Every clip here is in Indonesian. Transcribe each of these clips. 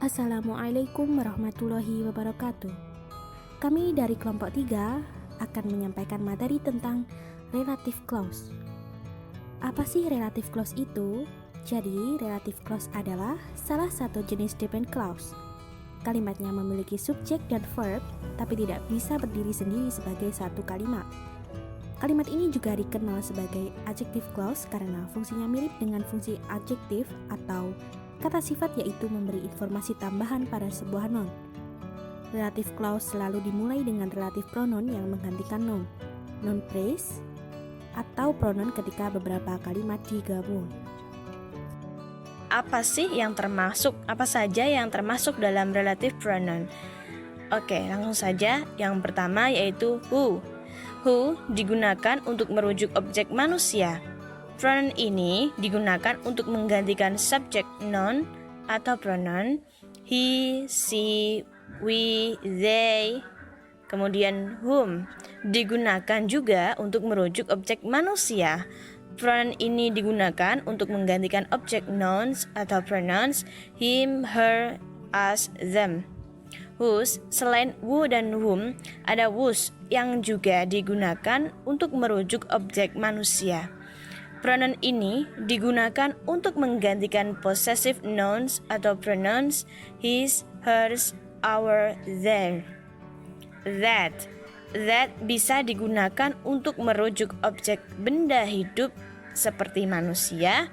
Assalamualaikum warahmatullahi wabarakatuh. Kami dari kelompok 3 akan menyampaikan materi tentang relative clause. Apa sih relative clause itu? Jadi, relative clause adalah salah satu jenis dependent clause. Kalimatnya memiliki subjek dan verb, tapi tidak bisa berdiri sendiri sebagai satu kalimat. Kalimat ini juga dikenal sebagai adjective clause karena fungsinya mirip dengan fungsi adjektif atau kata sifat, yaitu memberi informasi tambahan pada sebuah noun. Relative clause selalu dimulai dengan relative pronoun yang menggantikan noun, noun phrase, atau pronoun ketika beberapa kalimat digabung. Apa saja yang termasuk dalam relative pronoun? Oke, langsung saja. Yang pertama yaitu who. Who digunakan untuk merujuk objek manusia. Pronoun ini digunakan untuk menggantikan subjek noun atau pronoun he, she, we, they. Kemudian whom digunakan juga untuk merujuk objek manusia. Pronoun ini digunakan untuk menggantikan objek nouns atau pronouns him, her, us, them. Whose, selain who dan whom, ada whose yang juga digunakan untuk merujuk objek manusia. Pronoun ini digunakan untuk menggantikan possessive nouns atau pronouns his, hers, our, their. That bisa digunakan untuk merujuk objek benda hidup seperti manusia,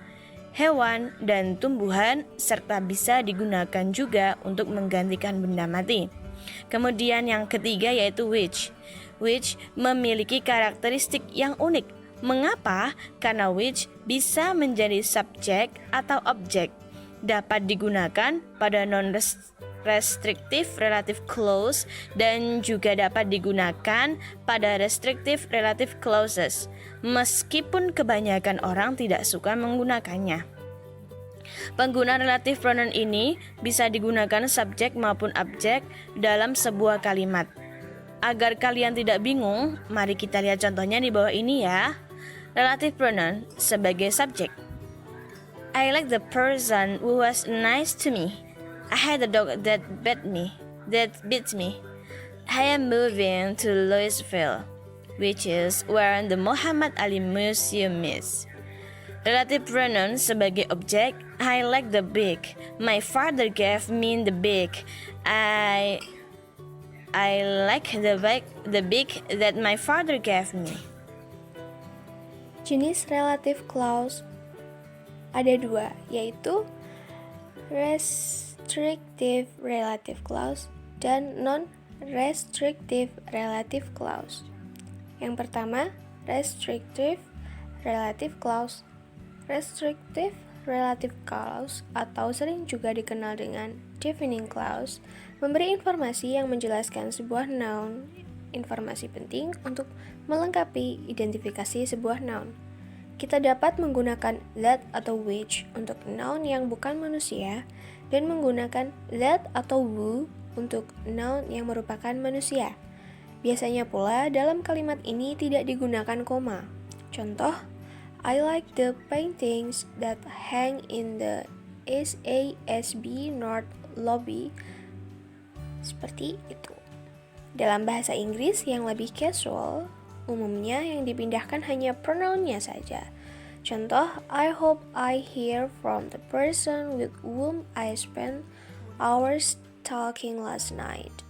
hewan, dan tumbuhan, serta bisa digunakan juga untuk menggantikan benda mati. Kemudian yang ketiga yaitu which. Which memiliki karakteristik yang unik. Mengapa? Karena which bisa menjadi subjek atau objek. Dapat digunakan pada non-restrictive relative clause dan juga dapat digunakan pada restrictive relative clauses, meskipun kebanyakan orang tidak suka menggunakannya. Penggunaan relative pronoun ini bisa digunakan subjek maupun objek dalam sebuah kalimat. Agar kalian tidak bingung, mari kita lihat contohnya di bawah ini ya. Relative pronoun sebagai subjek. I like the person who was nice to me. I had a dog that beats me. I am moving to Louisville, which is where the Muhammad Ali Museum is. Relative pronoun sebagai objek. I like the big. My father gave me the big. I like the big that my father gave me. Jenis relative clause ada dua, yaitu restrictive relative clause dan non-restrictive relative clause. Yang pertama, restrictive relative clause. Restrictive relative clause atau sering juga dikenal dengan defining clause memberi informasi yang menjelaskan sebuah noun, informasi penting untuk melengkapi identifikasi sebuah noun. Kita dapat menggunakan that atau which untuk noun yang bukan manusia dan menggunakan that atau who untuk noun yang merupakan manusia. Biasanya pula dalam kalimat ini tidak digunakan koma. Contoh, I like the paintings that hang in the SASB North Lobby. Seperti itu. Dalam bahasa Inggris yang lebih casual, umumnya yang dipindahkan hanya pronounnya saja. Contoh, I hope I hear from the person with whom I spent hours talking last night.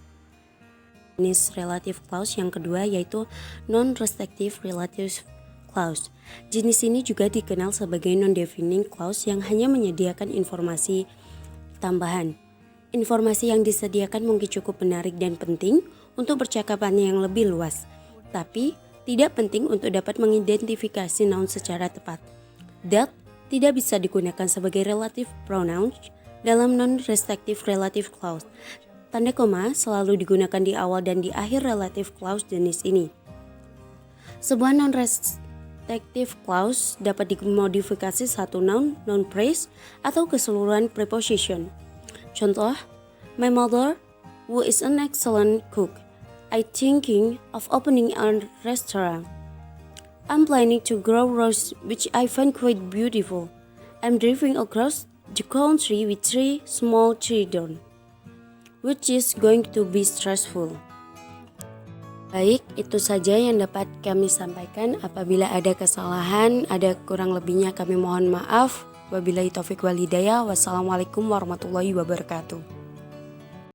Jenis relative clause yang kedua yaitu non-restrictive relative clause. Jenis ini juga dikenal sebagai non-defining clause yang hanya menyediakan informasi tambahan. Informasi yang disediakan mungkin cukup menarik dan penting untuk percakapan yang lebih luas, tapi tidak penting untuk dapat mengidentifikasi noun secara tepat. That tidak bisa digunakan sebagai relative pronoun dalam non-restrictive relative clause. Tanda koma selalu digunakan di awal dan di akhir relative clause jenis ini. Sebuah non-restrictive clause dapat dimodifikasi satu noun, noun phrase, atau keseluruhan preposition. Contoh, my mother, who is an excellent cook, I thinking of opening a restaurant. I'm planning to grow roses, which I find quite beautiful. I'm driving across the country with 3 small children. which is going to be stressful. Baik, itu saja yang dapat kami sampaikan. Apabila ada kesalahan, ada kurang lebihnya kami mohon maaf. Wabillahi taufiq wal hidayah. Wassalamualaikum warahmatullahi wabarakatuh.